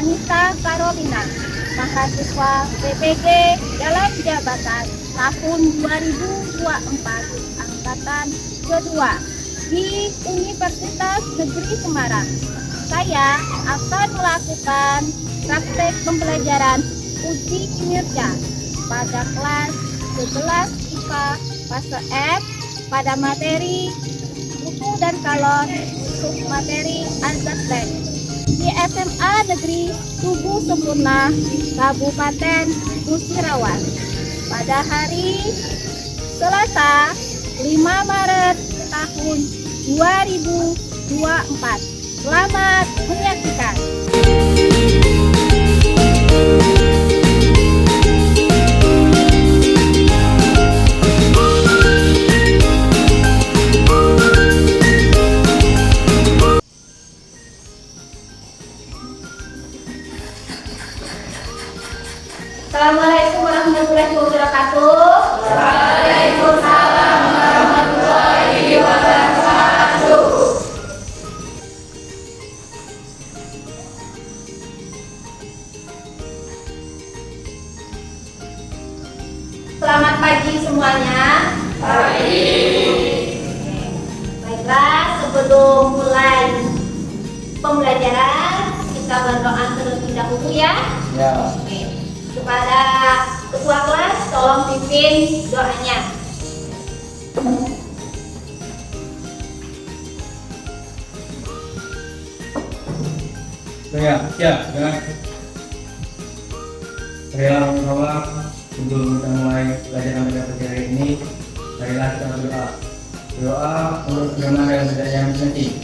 Anissa Carolina, mahasiswa PPG dalam jabatan tahun 2024 angkatan kedua di Universitas Negeri Semarang. Saya akan melakukan praktek pembelajaran uji kinerja pada kelas 11 IPA fase F pada materi buku dan kalon untuk materi Azastek di SMA Negeri Tugu Sempurna, Kabupaten Musirawas pada hari Selasa 5 Maret tahun 2024. Selamat menyaksikan. Assalamualaikum warahmatullahi wabarakatuh. Waalaikumsalam warahmatullahi wabarakatuh. Selamat pagi semuanya. Pagi. Baiklah, sebelum mulai pembelajaran kita berdoa terlebih dahulu ya. Ya. Oke. Kepada ketua kelas tolong pimpin doanya. Ya. Saya menolak sebelum kita mulai pelajaran pada pagi hari ini. Marilah kita berdoa. Doa untuk firman dan yang nanti.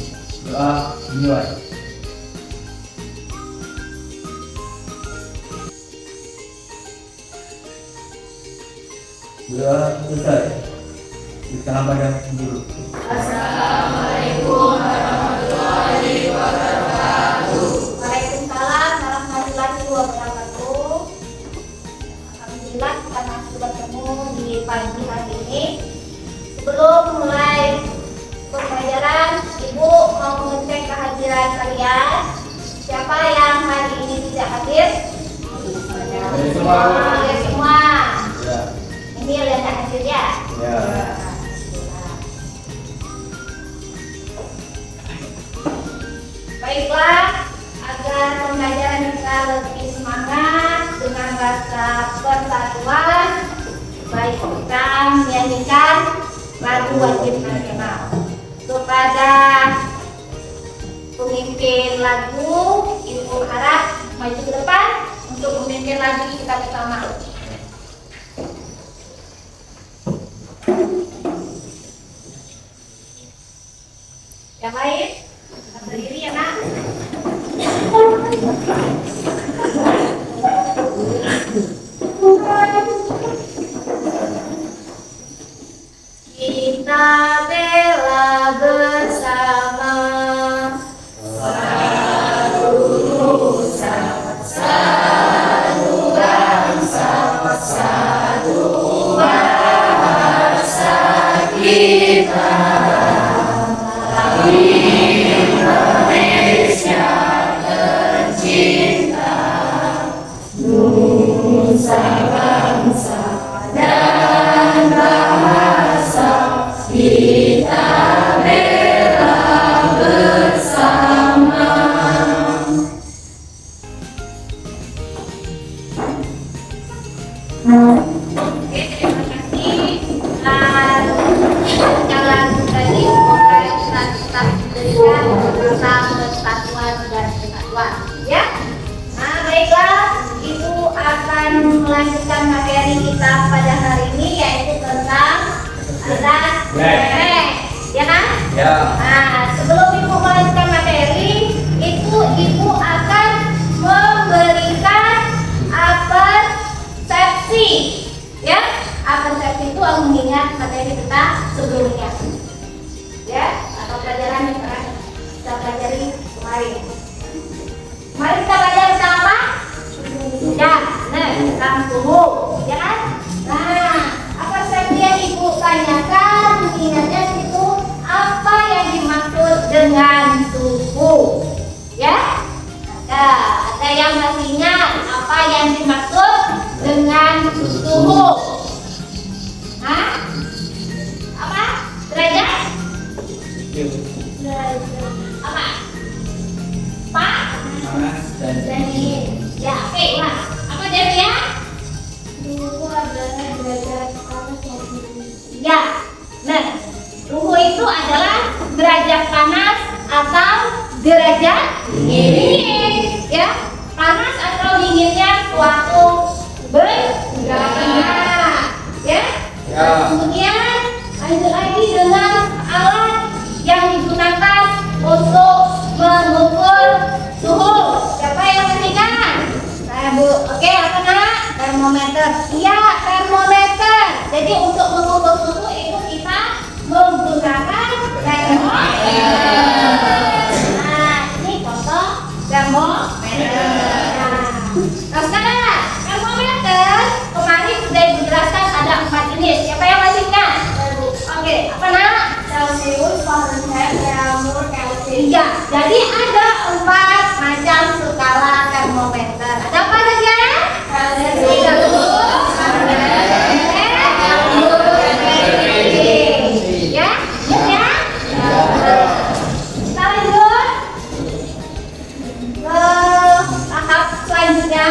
Doa dimulai. Doa selesai. Kita pada dulu. Assalamualaikum warahmatullahi wabarakatuh. Waalaikumsalam warahmatullahi wabarakatuh. Alhamdulillah kita masih bertemu di pagi hari ini. Sebelum mulai pembelajaran, Ibu mau mengecek kehadiran kalian. Siapa yang hari ini tidak hadir? Semua. Ya, semua. Ya. Ini lihat hasilnya. Ya. Baiklah, agar pembelajaran kita lebih semangat dengan rasa persatuan, baik kita menyanyikan lagu wajib nasional. Kepada pemimpin lagu, Ibu harap maju ke depan untuk memimpin lagu kita bersama. Yang lain, berdiri ya Nak. Kita bela bersama satu nusa, satu bangsa, satu bahasa kita. Indonesia tercinta, nusa bangsa dan bahasa kita bela bersama. Oke, terima kasih. Jalan tadi semoga kita diberikan tentang persatuan dan kesatuan, ya. Nah, baiklah, Ibu akan melanjutkan materi kita pada hari ini, yaitu tentang azas ya kan? Ya. Nah, sebelum Ibu melanjutkan materi, itu Ibu akan memberikan persepsi, ya. Persepsi itu mengingat materi kita sebelumnya, ya, atau pelajaran yang pernah kita pelajari kemarin. Mari kita belajar tentang apa? Ya, tentang tubuh, ya kan? Nah, persepsi yang Ibu tanyakan, mengingatnya itu apa yang dimaksud derajat panas atau derajat dingin, ya. Panas atau dinginnya suatu benda, ya. Kemudian lanjut lagi dengan alat yang digunakan untuk mengukur suhu. Siapa yang masih ingat? Saya Bu. Oke, apa nak? Termometer. Iya, termometer. Jadi untuk mengukur suhu itu kita menggunakan termometer. Nah, ini contoh termometer. Nah, sekarang termometer kemarin sudah dijelaskan ada 4 jenis. Siapa yang masih ingat? Oke, apa nak? Celcius, Fahrenheit, Kelvin, Kelvin. Iya, jadi ada 4 macam skala termometer. Ada apa saja? Celcius, Fahrenheit, Kelvin. Ya, ya. Kita lanjut ke tahap selanjutnya,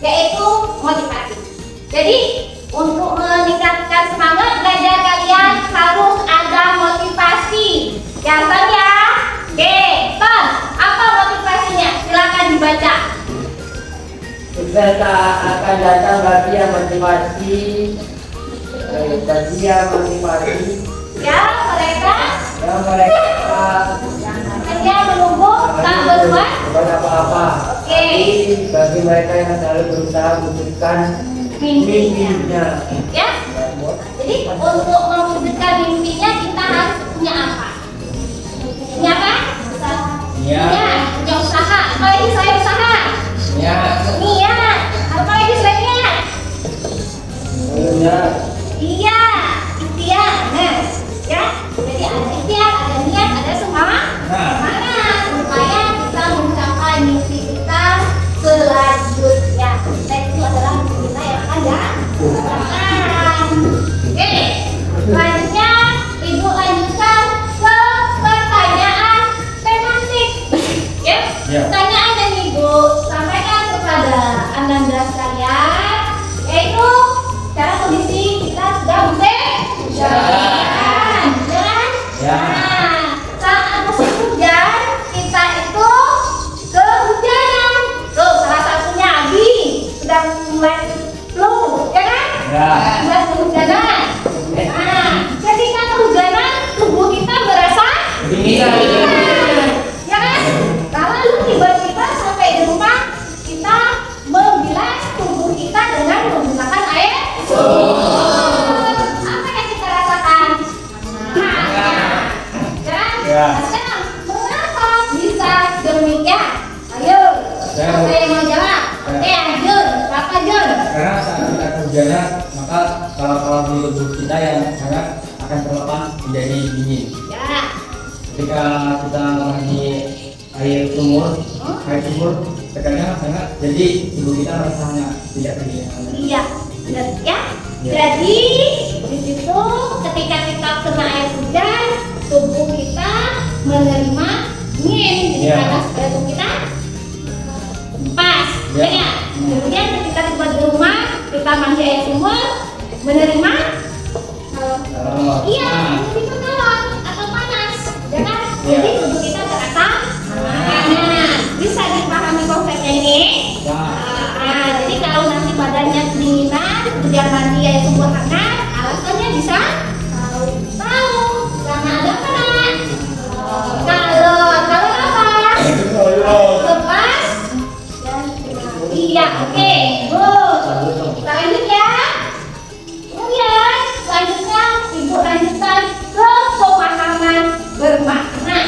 yaitu motivasi. Jadi untuk meningkatkan semangat belajar kalian harus ada motivasi. Catat ya. Oke, Tom, apa motivasinya? Silakan dibaca. Kita akan datang bagi yang motivasi, Ya, mereka hanya menunggu tak berbuat apa-apa. Oke. Tapi bagi mereka yang selalu berusaha mewujudkan mimpinya. Ya. Jadi untuk mewujudkan mimpinya kita harus punya apa? Punya apa? Ya. Punya usaha. Apa lagi selain usaha? Ya. Iya. Apa lagi selainnya? Ya. Iya, ikhtiar. Nah, ya. Jadi ada ikhtiar, ada niat, ada semangat supaya kita mencapai mimpi kita selanjutnya. Dan itu adalah mimpi kita yang akan datang. Oke, selanjutnya Ibu lanjutkan ke pertanyaan tematik. Ya, pertanyaan yang Ibu sampaikan kepada Anda sekalian yaitu secara kondisi kita sudah hujan, Ya. Nah, saat musim hujan kita itu kehujanan. Tuh, salah satunya Abi sedang mulai flu, ya kan? Ya. Mulai kehujanan. Nah, ketika kehujanan tubuh kita merasa Dingin. ya kan? Lalu tiba-tiba sampai di rumah kita membilas tubuh kita dengan menggunakan air. Apa yang kita rasakan? Ya. Sekarang, mengapa bisa demikian? Ayo, siapa yang mau jawab? Oke, Jun, Bapak Jun. Karena saat kita kehujanan, maka kala-kala di tubuh kita yang sangat akan terlepas menjadi dingin. Ya, Ketika kita lagi air sumur, tekannya sangat, jadi tubuh kita rasanya tidak kedinginan. iya, benar ya. Ya. Jadi di situ ketika kita kena air hujan, tubuh kita menerima dingin, jadi Ya. panas pada tubuh kita pas, Ya. ya. Kemudian ketika tiba di rumah, kita mandi air sumur, menerima iya, menerima tawar atau panas, ya kan? Ya. Jadi tubuh kita terasa panas. Bisa dipahami konsepnya ini? Ya. Jadi kalau nanti badannya kedinginan, kemudian mandi air sumur hangat, alasannya bisa tahu karena ada apa? Kalau apa? Lepas dan iya, oke, good. Kita lanjut ya. Kemudian selanjutnya Ibu lanjutkan ke pemahaman bermakna.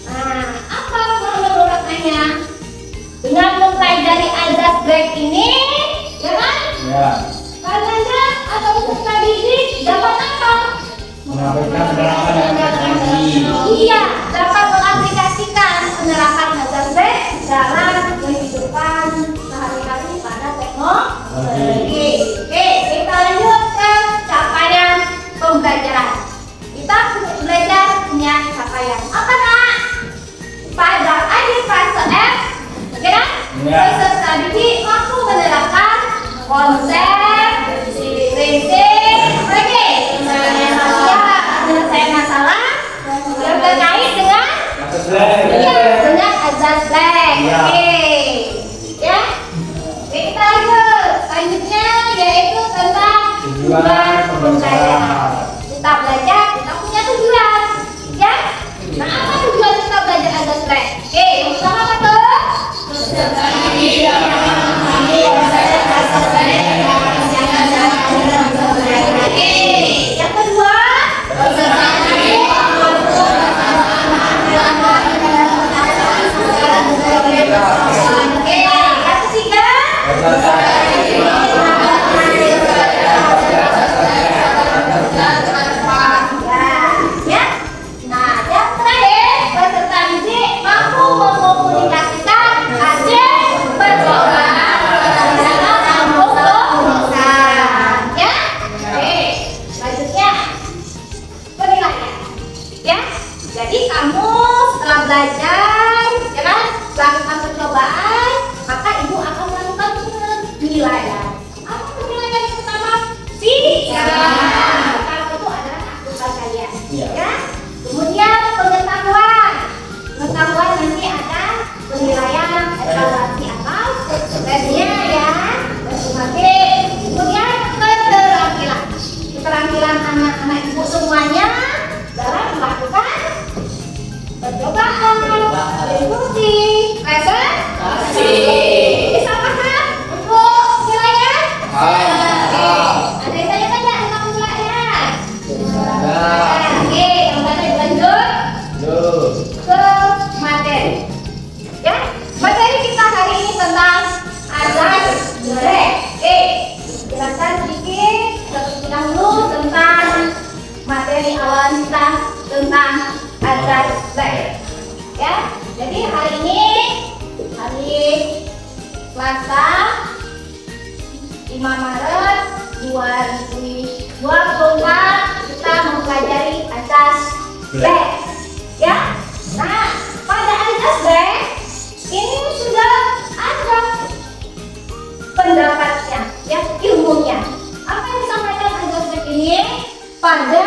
Nah, apa menurutnya? Dengan mempelajari azas break ini, ya kan? Ya. Kalian atau peserta didik dapat apa? Mengabaikan penerapan yang terjadi. Iya, dapat mengaplikasikan penerapan azas break dalam kehidupan sehari-hari pada teknologi. Oke, kita lanjut ke capaian pembelajaran. Kita belajar punya capaian. Apa nak? Pada akhir fase F, oke kan? Ya. Peserta didik mampu menerapkan konsep, prinsip, apa lagi? Penyelesaian masalah Ya. Oke, kita lanjut. Selanjutnya yaitu tentang tujuan pembelajaran. Kita belajar, kita punya tujuan. Ya. Nah, apa tujuan kita belajar ada stress? Oke, yang pertama apa tuh? Yang kedua, oke, yang ketiga, ya. Nah, yang terakhir, peserta didik mampu memomunikasikan hasil percobaan dalam kampung perusahaan. Ya. Oke, selanjutnya penilaian. Ya. Jadi kamu setelah belajar, ya kan, melakukan percobaan, maka ibu akan melakukan penilaian. Apa penilaian yang pertama? Kalau itu adalah aktual kalian. Iya. Ya. Kemudian pengetahuan. Pengetahuan nanti ada penilaian, evaluasi atau tesnya ya. Dan semakin. Kemudian keterampilan. Keterampilan anak-anak ibu semuanya dalam melakukan percobaan, diskusi, presentasi. Bisa paham untuk penilaian? Ada yang tanya-tanya tentang penilaian? Oke, yang mana lanjut ke materi. Ya, materi kita hari ini tentang azas jelek. Oke, jelaskan sedikit terlebih dahulu tentang materi awal kita tentang azas jelek. Ya, jadi hari ini hari Selasa 5 Maret 2024 kita mempelajari azas jelek. Ya, nah pada azas jelek ini sudah ada pendapatnya, ya, ilmunya. Apa yang disampaikan azas jelek ini? Pada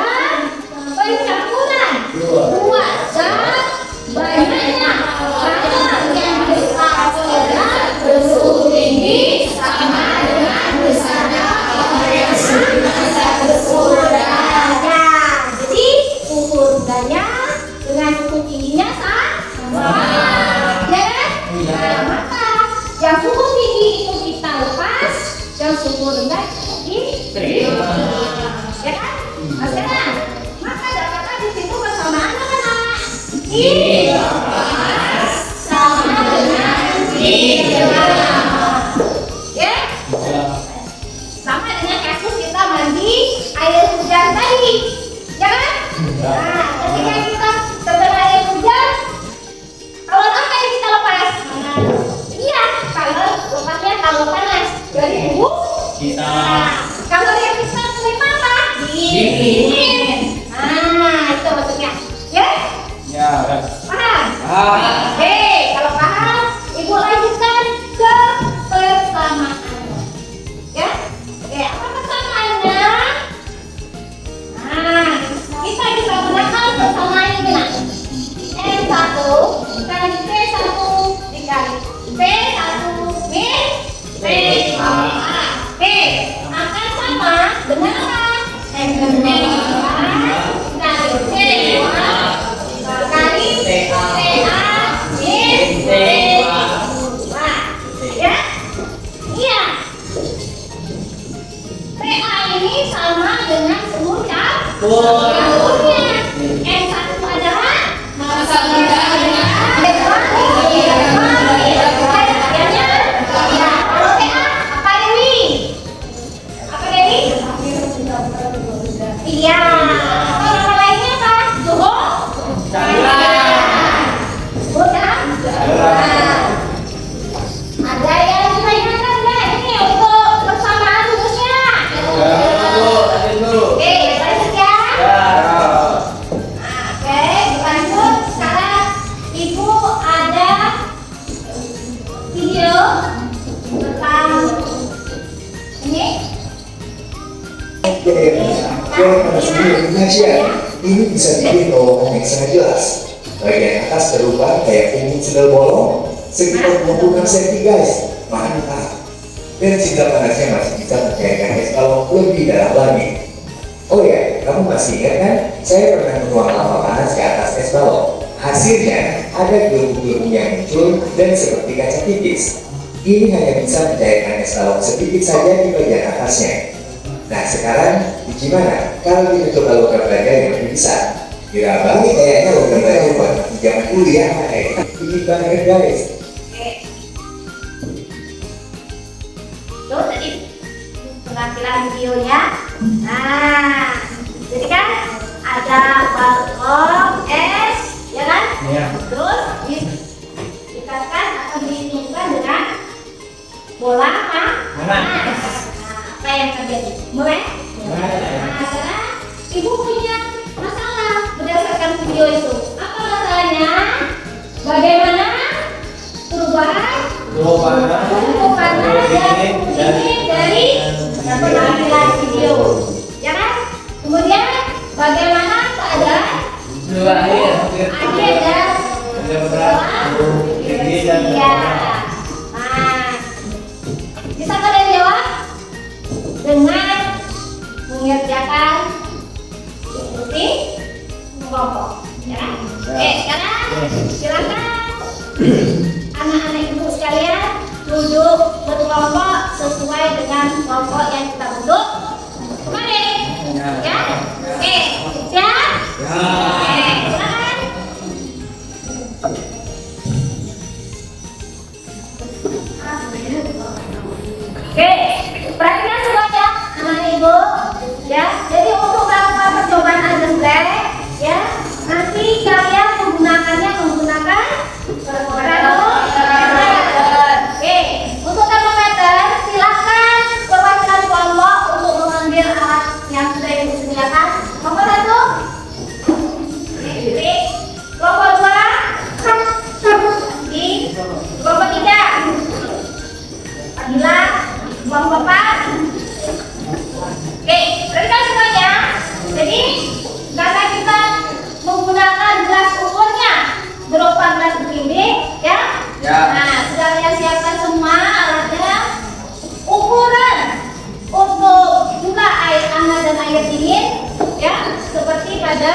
pencampuran dua zat banyaknya barang yang besarnya bersuhu tinggi sama dengan besarnya zat bersuhu udara. Jadi suhu udaranya dengan suhu tingginya sama, ya kan? Nah, maka yang suhu tinggi itu kita lepas, yang suhu rendah diterima, ya kan? Mas Kenan, maka dapatkan di situ persamaan anak-anak. Tidak sama dengan tidak. Ya? Sama dengan kasus kita mandi air hujan tadi, ya kan? Nah, ketika kita terkena air hujan, kalau apa yang kita lepas? Iya, kalau panas dari tubuh kita. Nah, kalau yang kita terima apa? Dingin. Nah, itu maksudnya. Ya? Ya. Paham? Oke, kalau paham, ibu lanjutkan ke persamaan. Ya? Oke, apa persamaannya? Nah, kita bisa gunakan persamaan ini. Nah, N1 kali P1 dikali P1 min P2. Oke, akan sama dengan apa? N2 kali P2 kali PA min P2. Ya? Iya. PA ini sama dengan semua campurnya. N1 adalah sama dengan iya, nama lainnya apa? Suhu? Bukan? Ada yang ditanyakan nggak ini untuk persamaan rumusnya? Oke, lanjut ya. Oke, lanjut. Sekarang ibu ada video tentang ini. Pada sebelum pengajian, ini bisa dibikin kalau komik sangat jelas. Bagian atas berupa kayak kuning sendal bolong, sekitar 26 cm guys, mantap. Dan juga panasnya masih bisa mencairkan es balok lebih dalam lagi. Oh ya, kamu masih ingat kan? Saya pernah menuang lava panas ke atas es balok. Hasilnya ada gelembung-gelembung yang muncul dan seperti kaca tipis. Ini hanya bisa mencairkan es balok sedikit saja di bagian atasnya. Nah sekarang gimana kalau kita coba logam baja yang lebih besar? Kira banget kayaknya logam baja buat di zaman kuliah. Ini banget guys. Tuh tadi penampilan videonya. Nah, jadi kan ada balok es, ya kan? Iya. Terus diikatkan atau diinginkan dengan bola panas. Nah, apa yang terjadi? Mulai? Nah, karena ibu punya masalah berdasarkan video itu. Apa masalahnya? Bagaimana perubahan dari penampilan video, ya kan? Kemudian bagaimana keadaan akhir dan iya. Nah, bisa kalian jawab dengan mengerjakan seperti kelompok, ya kan? Oke, sekarang silakan anak-anak ibu sekalian duduk berkelompok sesuai dengan kelompok yang kita bentuk kemarin, ya? Oke, siap? Oke, silakan. Oke, perhatikan semuanya anak-anak ibu, ya. Jadi untuk melakukan percobaan algebraic, ya, nanti kalian menggunakan termometer. Oke, untuk termometer silakan perwakilan kelompok untuk mengambil alat yang sudah ibu sediakan. Nomor 1, titik. Kelompok 2, di. Kelompok 3, Adila. Kelompok 4. Oke, perhatikan semuanya. Jadi karena kita menggunakan gelas ukurnya berupa gelas begini, ya. Nah, sudah kalian siapkan semua alatnya. Ukuran untuk juga air hangat dan air dingin, ya, seperti pada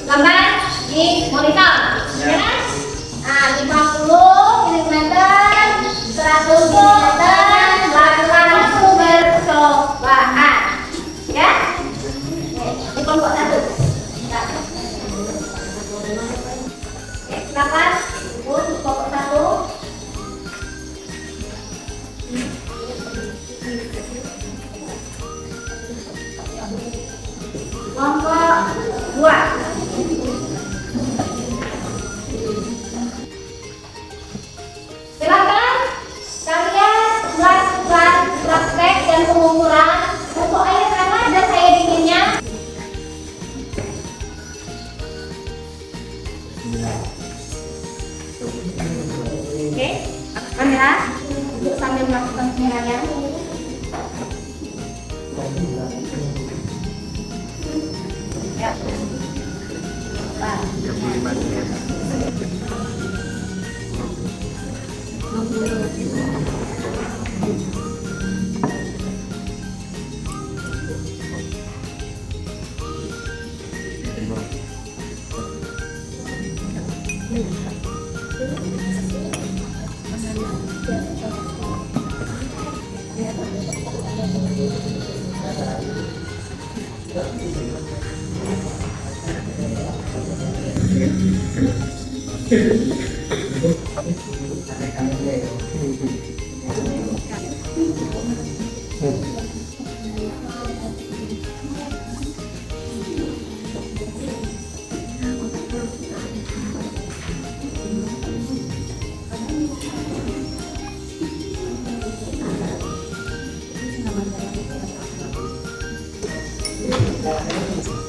gambar di monitor, ya kan? Nah, 50 mm, 100 mm, lalu percobaan, ya. Di kelompok 1. Ya. Silakan ibu kelompok 1. Kelompok 2. Silakan kalian buat praktek dan pengukuran untuk air hangat dan air dinginnya. Oke, kamera untuk sambil melakukan penilaian. Ya.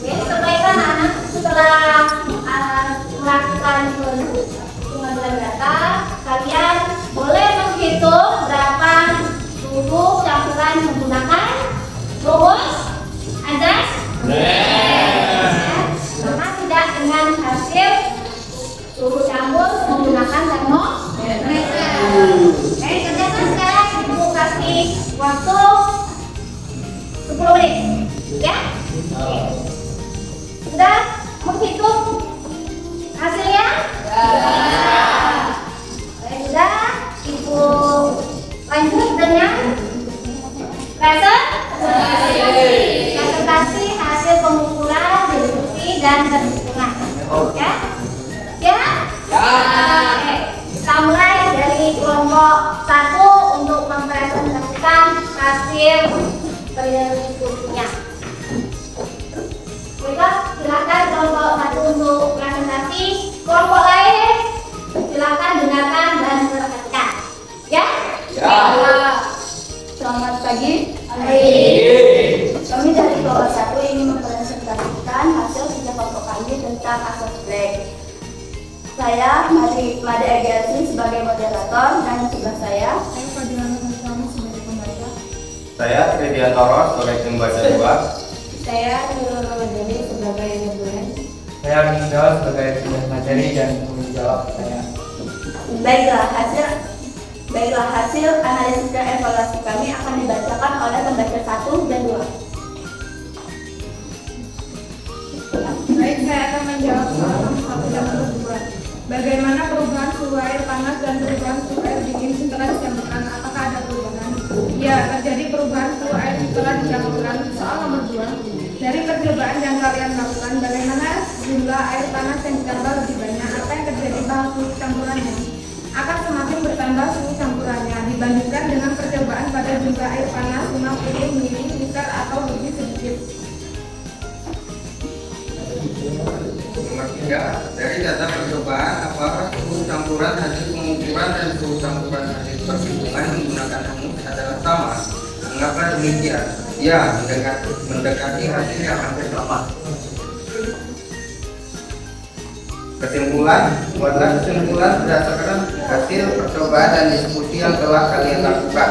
Oke, sebaiknya anak setelah melakukan pengambilan data, kalian boleh menghitung berapa suhu campuran menggunakan rumus azas. Karena tidak dengan hasil suhu campur menggunakan termometer. Made Egelsi sebagai moderator, dan sebelah saya Fadila Nurhani sebagai pembaca. Saya Tridiantoro sebagai pembaca 2. saya Nurul Ramadhani sebagai moderator. Saya Misal sebagai penulis materi dan pengisi jawab pertanyaan. Baiklah, hasil analisis dan evaluasi kami akan dibacakan oleh pembaca 1 dan 2. Baik, saya akan menjawab soal nomor 1 dan nomor 2. Bagaimana perubahan suhu air panas dan perubahan suhu air dingin setelah dicampurkan? Apakah ada perubahan? Ya, terjadi perubahan suhu air setelah dicampurkan. Soal nomor 2. Dari percobaan yang kalian lakukan, bagaimana jumlah air panas yang ditambah lebih banyak? Apa yang terjadi pada suhu campurannya? Akan semakin bertambah suhu campurannya dibandingkan dengan percobaan pada jumlah air panas 50 ml atau lebih sedikit. Nomor 3, dari data percobaan, apakah suhu campuran hasil pengukuran dan suhu campuran hasil perhitungan menggunakan rumus adalah sama? Mengapa demikian? Ya, mendekati hasil yang hampir sama. Kesimpulan, buatlah kesimpulan berdasarkan hasil percobaan dan diskusi yang telah kalian lakukan.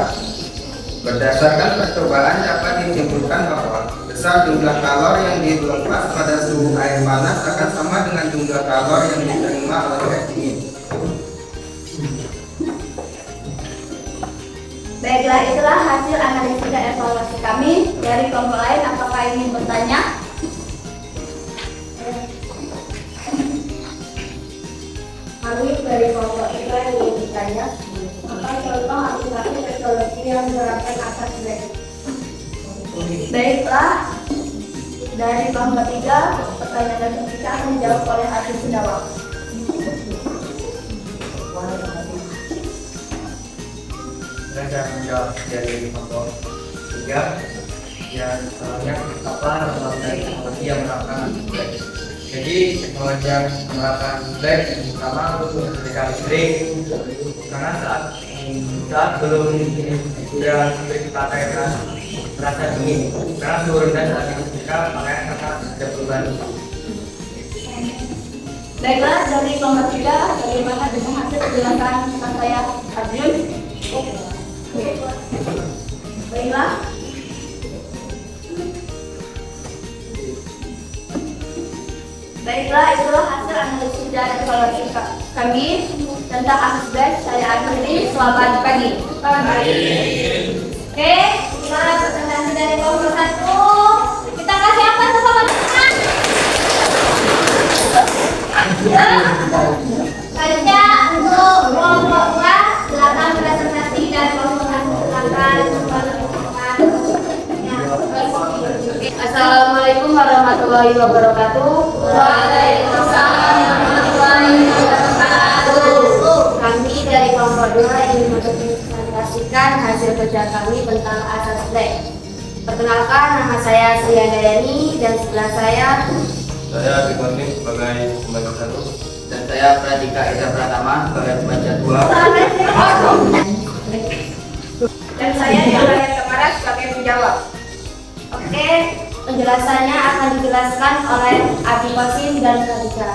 Berdasarkan percobaan dapat disimpulkan bahwa besar jumlah kalor yang dilepas pada suhu air panas akan sama dengan jumlah kalor yang diterima oleh air dingin. Baiklah, itulah hasil analisis dan evaluasi kami. Dari kelompok lain, apakah ingin bertanya? Kami dari kelompok itu yang ingin bertanya, apa contoh aplikasi teknologi yang menerapkan asas black? Baiklah, dari kelompok 3, pertanyaan dan kita akan dijawab oleh Adi Sundawang. Saya menjawab dari kelompok 3. Ya, soalnya apa dari teknologi yang menerapkan black. Jadi teknologi yang menerapkan black pertama untuk ketika listrik, karena saat belum sudah dipakai kan terasa dingin, karena suhu rendah saat ini ketika makanya karena ada perubahan. Baiklah, dari kelompok 3, bagaimana dengan hasil penjelasan tentang saya Arjun? Baiklah. Baiklah, itulah hasil analisis dan evaluasi kami tentang kasus black. Saya akhiri. Selamat pagi. Oke, kita presentasi dari kelompok 1. Kita kasih apa sama teman? Baca untuk kelompok 2, silakan presentasi dari kelompok 1. Assalamualaikum warahmatullahi wabarakatuh. Waalaikumsalam warahmatullahi wabarakatuh. Kami dari kelompok 2 ingin mempresentasikan hasil kerja kami tentang asas black. Perkenalkan, nama saya Sri Handayani dan sebelah saya Dikonting sebagai pembaca 1. Dan saya Pradika Ida Pratama sebagai pembaca 2. dan saya Yolanda Kemara sebagai penjawab. Oke, penjelasannya akan dijelaskan oleh Abi Qasim dan Pradika.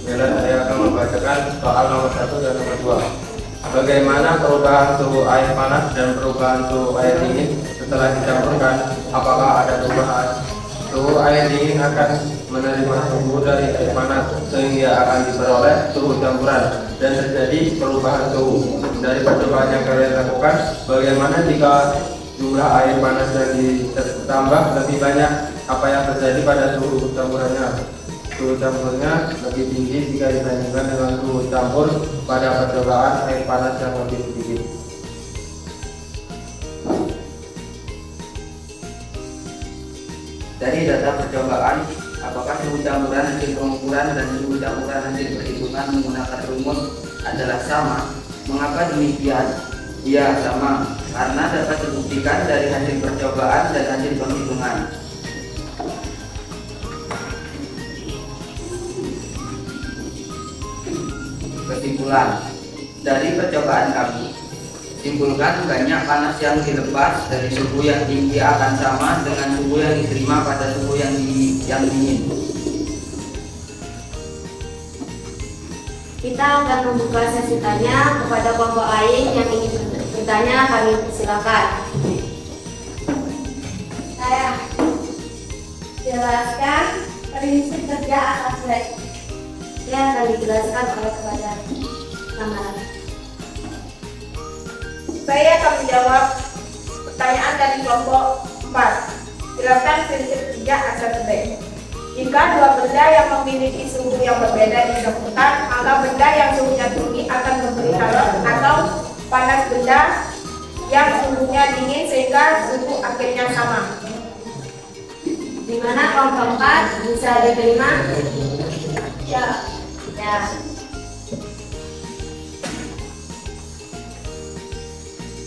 Kemudian saya akan membacakan soal nomor 1 dan nomor 2. Bagaimana perubahan suhu air panas dan perubahan suhu air dingin setelah dicampurkan? Apakah ada perubahan? Suhu air dingin akan menerima suhu dari air panas sehingga akan diperoleh suhu campuran dan terjadi perubahan suhu. Dari percobaan yang kalian lakukan, bagaimana jika jumlah air panas yang ditambah lebih banyak? Apa yang terjadi pada suhu campurannya? Suhu campurnya lebih tinggi jika dibandingkan dengan suhu campur pada percobaan air panas yang lebih sedikit. Dari data percobaan, apakah suhu campuran hasil pengukuran dan suhu campuran hasil perhitungan menggunakan rumus adalah sama? Mengapa demikian? Ya, sama, karena dapat dibuktikan dari hasil percobaan dan hasil penghitungan. Kesimpulan, dari percobaan kami, simpulkan banyak panas yang dilepas dari suhu yang tinggi akan sama dengan suhu yang diterima pada suhu yang dingin. Kita akan membuka sesi tanya kepada kelompok lain yang ingin bertanya. Kami persilakan. Saya jelaskan prinsip kerja asas Black. Yang akan dijelaskan oleh kepada Tamara. Saya akan menjawab pertanyaan dari kelompok 4. Jelaskan prinsip kerja asas Black. Jika dua benda yang memiliki suhu yang berbeda dicampurkan, maka benda yang suhunya tinggi akan memberi calon atau panas benda yang suhunya dingin sehingga suhu akhirnya sama. Di mana kelompok 4 bisa diterima? Ya.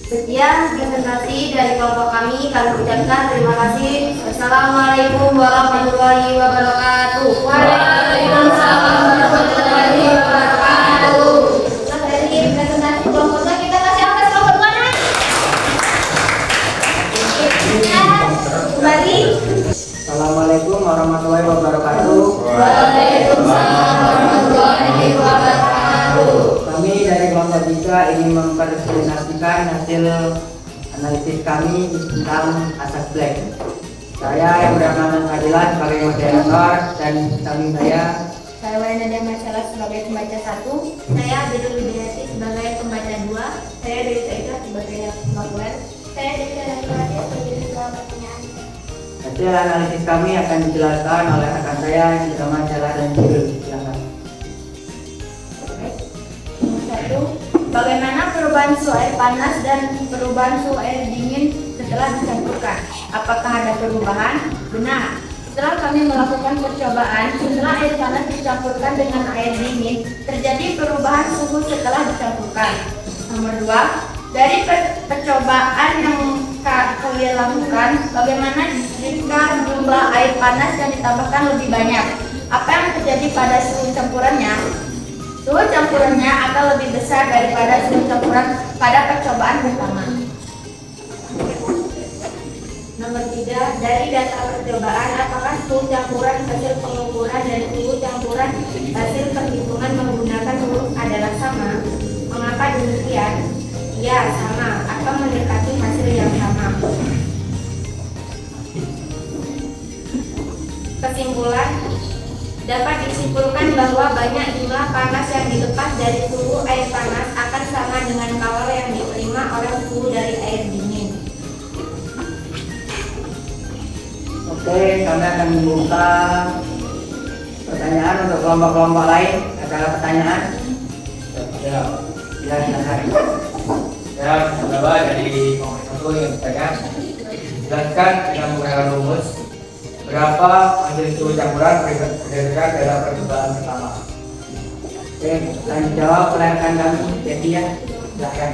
Sekian presentasi dari kelompok kami. Kami ucapkan terima kasih. Wassalamualaikum warahmatullahi wabarakatuh. Waalaikumsalam warahmatullahi wabarakatuh. Setelah dari presentasi kelompok 2, kita kasih apa kelompok 2 nak? Kembali. Assalamualaikum warahmatullahi wabarakatuh. Waalaikumsalam warahmatullahi wabarakatuh. Kami dari kelompok 3 ingin mempresentasikan hasil analisis kami tentang asas Black. Saya yang bernama Fadilah sebagai moderator dan samping saya Nadia Marcella sebagai pembaca 1. Saya Abdul Widiati sebagai pembaca 2. Saya Dewi Saidah sebagai notulen. Saya Dewi Saidah sebagai pertanyaan. hasil analisis kami akan dijelaskan oleh rekan saya yang bernama Cella dan Jibril. Silakan. 1. Bagaimana perubahan suhu air panas dan perubahan suhu air dingin setelah dicampurkan? Apakah ada perubahan? Benar. Setelah kami melakukan percobaan, setelah air panas dicampurkan dengan air dingin, terjadi perubahan suhu setelah dicampurkan. Nomor 2. Dari percobaan yang kalian lakukan, bagaimana jika jumlah air panas yang ditambahkan lebih banyak? Apa yang terjadi pada suhu campurannya? Suhu campurannya akan lebih besar daripada suhu campuran pada percobaan pertama. Nomor 3. Dari data percobaan, apakah suhu campuran hasil pengukuran dan suhu campuran hasil perhitungan menggunakan huruf adalah sama? Mengapa demikian? Ya, sama atau mendekati hasil yang sama. Kesimpulan, dapat disimpulkan bahwa banyak jumlah panas yang dilepas dari suhu air panas akan sama dengan kalor yang diterima oleh suhu dari air dingin. Oke, kami akan membuka pertanyaan untuk kelompok-kelompok lain. Ada pertanyaan? Ya, Ya, silakan. ya, coba dari kelompok 1 yang bertanya. Jelaskan dengan menggunakan rumus berapa hasil suhu campuran berdasarkan dalam percobaan pertama. Oke, lanjut jawab oleh rekan kami, Devi ya. Silakan.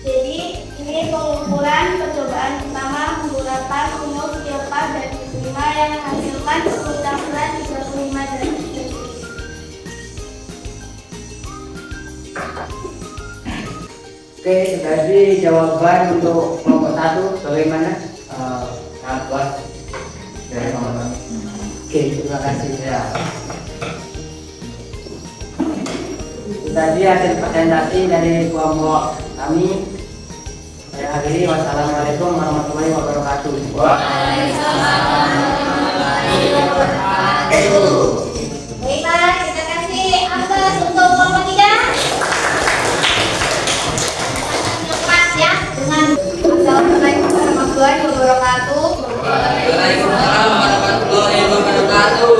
Jadi ini pengukuran percobaan pertama menggunakan rumus Kilpa dan Kilpa yang menghasilkan suhu campuran 35 derajat Celcius. Oke, jadi jawaban untuk kelompok 1 bagaimana? Sangat puas dari teman-teman. Oke, terima kasih ya. Tadi hasil presentasi dari kelompok kami. Saya akhiri. Wassalamualaikum warahmatullahi wabarakatuh. Baiklah, kita kasih aplaus untuk kelompok 3. Lepas ya dengan Assalamualaikum warahmatullahi wabarakatuh. Waalaikumsalam warahmatullahi wabarakatuh.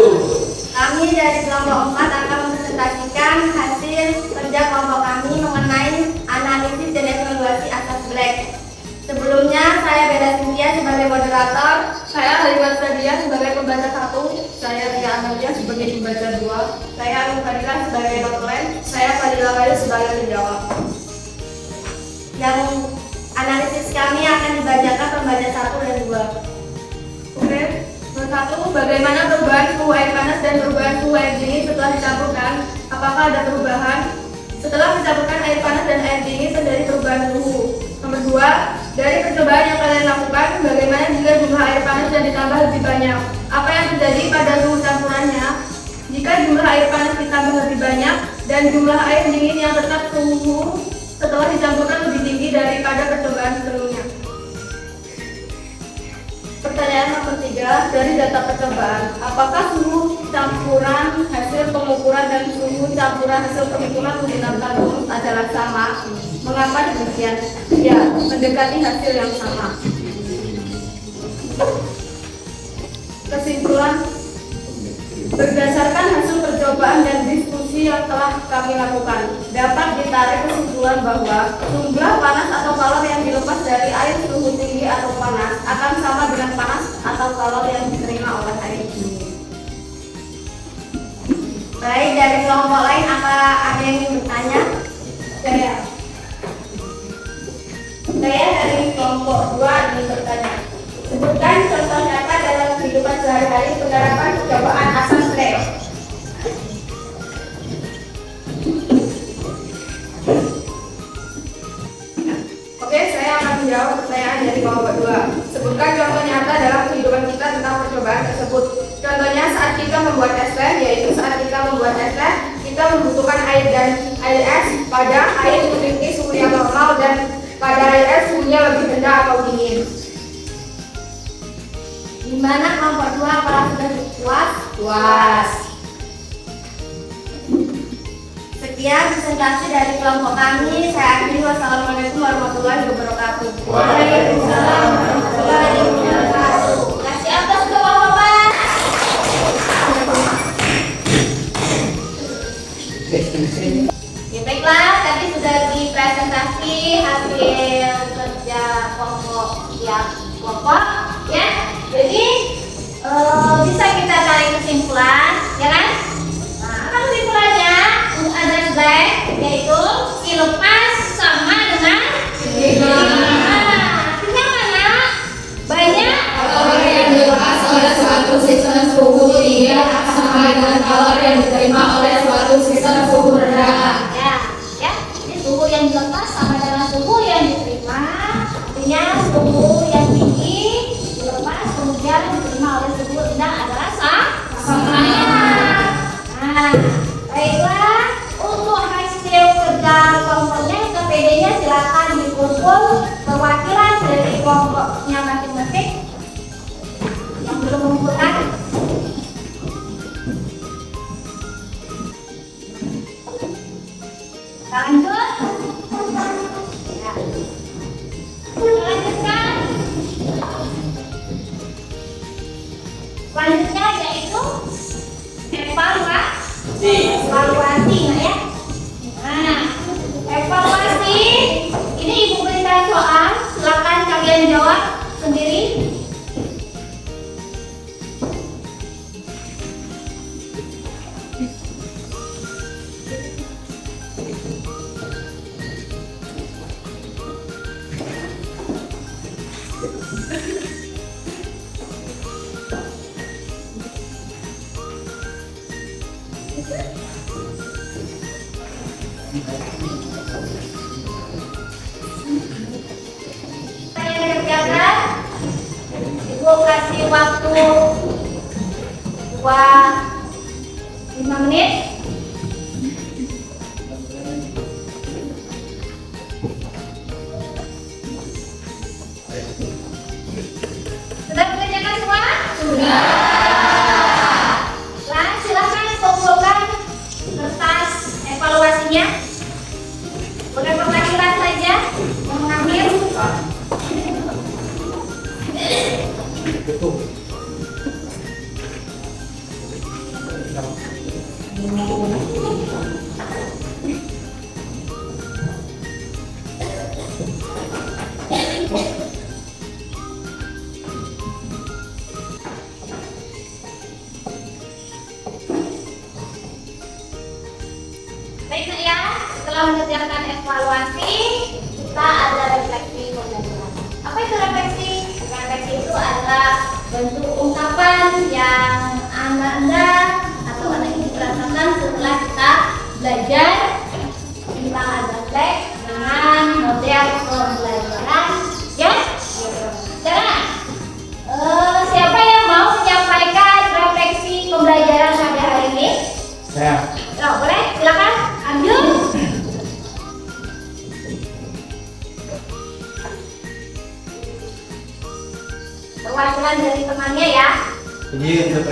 Kami dari kelompok 4 akan mempresentasikan hasil kerja kelompok kami mengenai analisis dan evaluasi asas Black. Sebelumnya, saya Bella Cynthia sebagai moderator. Saya Halimah Sadia sebagai pembaca 1. Saya Ria Amalia sebagai pembaca 2. Saya Alun Fadilah sebagai notulen. Saya Fadilah Wayu sebagai penjawab. Yang Analisis kami akan dibacakan pembaca 1 dan 2. Oke. Nomor 1, bagaimana perubahan suhu air panas dan perubahan suhu air dingin setelah dicampurkan? Apakah ada perubahan? Setelah mencampurkan air panas dan air dingin terjadi perubahan suhu. Nomor 2, dari percobaan yang kalian lakukan, bagaimana jika jumlah air panas dan ditambah lebih banyak? Apa yang terjadi pada suhu campurannya? Jika jumlah air panas ditambah lebih banyak dan jumlah air dingin yang tetap suhu setelah dicampurkan lebih tinggi daripada percobaan sebelumnya. Pertanyaan nomor 3, dari data percobaan, apakah suhu campuran hasil pengukuran dan suhu campuran hasil perhitungan menggunakan rumus adalah sama? Mengapa demikian? Ya, mendekati hasil yang sama. Kesimpulan, berdasarkan hasil percobaan dan diskusi yang telah kami lakukan, dapat ditarik kesimpulan bahwa jumlah panas atau kalor yang dilepas dari air suhu tinggi atau panas akan sama dengan panas atau kalor yang diterima oleh air dingin. Baik, dari kelompok lain apa ada yang ingin bertanya? Saya dari kelompok 2 ingin bertanya. Sebutkan contoh nyata dalam kehidupan sehari-hari penerapan percobaan asas Leo. Oke, saya akan menjawab pertanyaan dari kelompok 2. Sebutkan contoh nyata dalam kehidupan kita tentang percobaan tersebut. Contohnya saat kita membuat es teh, yaitu saat kita membuat es teh, kita membutuhkan air dan air es. Pada air memiliki suhu yang normal dan pada air es suhunya lebih rendah atau dingin. Di mana kelompok 2 apakah sudah puas? Puas. Sekian presentasi dari kelompok kami. Saya akhiri. Wassalamualaikum warahmatullahi wabarakatuh. Waalaikumsalam warahmatullahi wabarakatuh. Kasih atas untuk Bapak. Ya baiklah, tadi sudah dipresentasi hasil kerja kelompok tiap kelompok, ya. Jadi bisa kita tarik kesimpulan, ya kan? Nah, apa kesimpulannya? Ada slide, yaitu kilopas sama dengan tinggal mana? Banyak kalor yang dilepas oleh suatu sistem suhu tinggi sama dengan kalor yang diterima oleh suatu sistem suhu rendah. ya. Ini suhu yang dilepas sama dengan suhu yang diterima. Artinya suhu yang tinggi dilepas kemudian diterima oleh suhu rendah adalah sama. Nah, baiklah. Untuk hasil kerja kelompoknya, KPD-nya silakan dikumpul perwakilan dari kelompoknya masing-masing yang belum mengumpulkan. Lanjut. Ya. Lanjutkan. Selanjutnya yaitu evaluasi, ya. Nah, evaluasi ini ibu berikan soal, silakan kalian jawab sendiri. Saya kerjakan, ibu kasih waktu 5 menit. Sudah mengerjakan semua? Sudah. Nah, silakan kumpulkan kertas evaluasinya. Boleh perwakilan saja yang mengambil. Baik ya, setelah mengerjakan evaluasi, kita ada refleksi itu adalah bentuk ungkapan yang Anda atau anak ini rasakan setelah kita belajar tentang Azatec dengan model pembelajaran, ya. Sekarang siapa yang mau menyampaikan refleksi pembelajaran pada hari ini? Saya. Oh, boleh, silakan. Ambil. Perwakilan dari temannya ya. Jadi untuk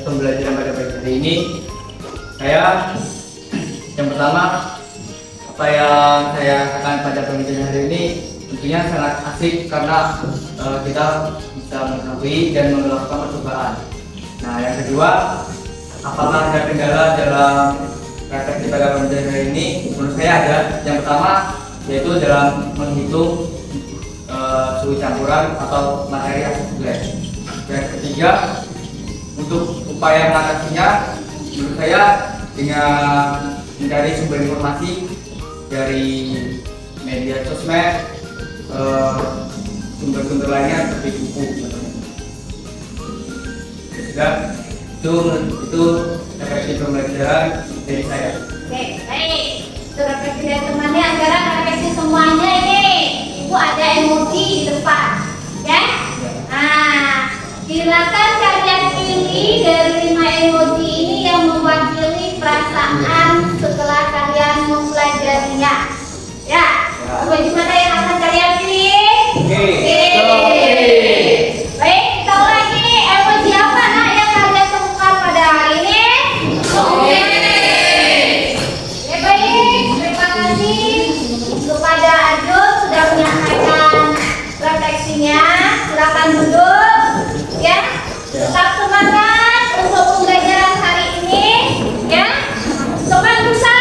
pembelajaran pada pagi hari ini, saya yang pertama apa yang saya katakan pada pembelajaran hari ini tentunya sangat asik karena kita bisa mengetahui dan melakukan percobaan. Nah, yang kedua, apakah ada kendala dalam refleksi pada pembelajaran hari ini? Menurut saya ada. Yang pertama yaitu dalam menghitung suhu campuran atau materi asbes. Yang ketiga, untuk upaya mengatasinya, menurut saya dengan mencari sumber informasi dari media sosmed, sumber-sumber lainnya seperti buku. Dan itu refleksi pembelajaran dari saya. Oke, baik. Itu refleksi dari temannya, sekarang refleksi semuanya ini. Ibu ada emoji di depan, ya? Nah, silakan kalian pilih dari 5 emoji ini yang mewakili perasaan setelah kalian mempelajarinya. Ya, emoji mana yang akan kalian pilih? Oke. Baik, kita lagi emoji apa nak yang kalian temukan pada hari ini? Oke. Ya, baik, terima kasih kepada Ajul sudah menyampaikan refleksinya. Silakan duduk, ya. Tetap semangat untuk pembelajaran hari ini, ya. Sobat Nusa.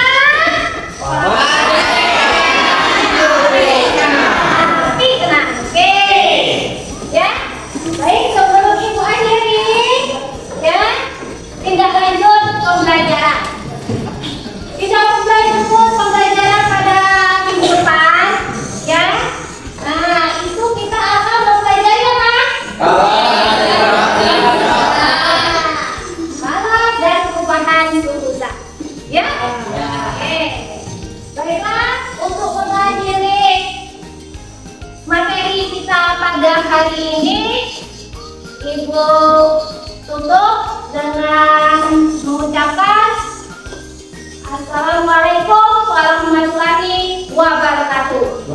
Tapi tenang, oke. Ya. Baik, sebelum Ibu akhiri, ya, tindak lanjut pembelajaran. Kita lanjut pembelajaran pada minggu depan, ya. Nah, itu kita akan mempelajari apa? Balas dan perubahan suhu zat, ya. Oke. Baiklah, untuk mengakhiri materi kita pada hari ini, Ibu tutup dengan mengucapkan Assalamualaikum warahmatullahi wabarakatuh.